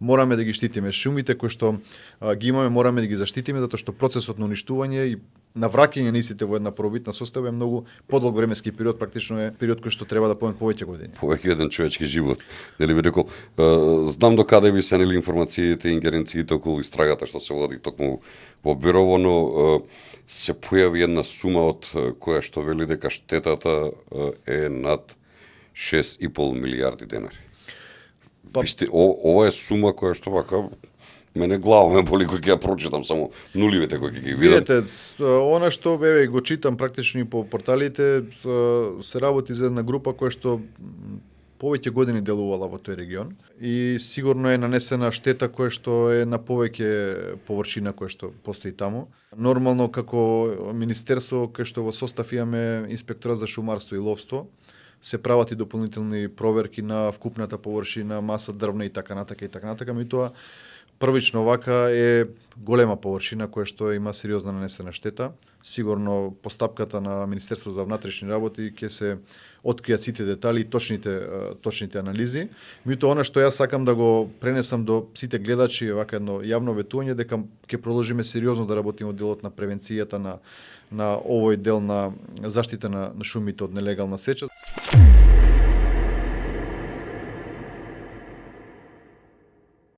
мораме да ги штитиме. Шумите кои што ги имаме, мораме да ги заштитиме, затоа што процесот на уништување и на враќање на истите во една првобитна состава е многу подолг временски период, практично е период кој што треба да поеме повеќе години. Повеќе еден човечки живот. Нели би рекол, знам до каде ви се нели информациите, ингеренциите околу истрагата што се води токму во Берово, но се појави една сума од која што вели дека штетата е над 6,5 милијарди денари. Висте, ова е сума која што вака мене глава ме боли кој ќе ја прочитам, само нуливите кои ќе ги видам. Видете, она што го читам практично и по порталите, се работи за една група која што повеќе години делувала во тој регион и сигурно е нанесена штета која што е на повеќе површина која што постои таму. Нормално како министерство кој што во состав имаме инспекторат за шумарство и ловство, се прават и дополнителни проверки на вкупната површина, маса дрвна и така натака, меѓутоа првично вака е голема површина која што има сериозна нанесена штета. Сигурно постапката на Министерство за внатрешни работи ќе се откријат сите детали и точните анализи. Меѓутоа она што јас сакам да го пренесам до сите гледачи вака едно јавно ветување дека ќе продолжиме сериозно да работиме од делот на превенцијата на овој дел на заштита на шумите од нелегална сеча.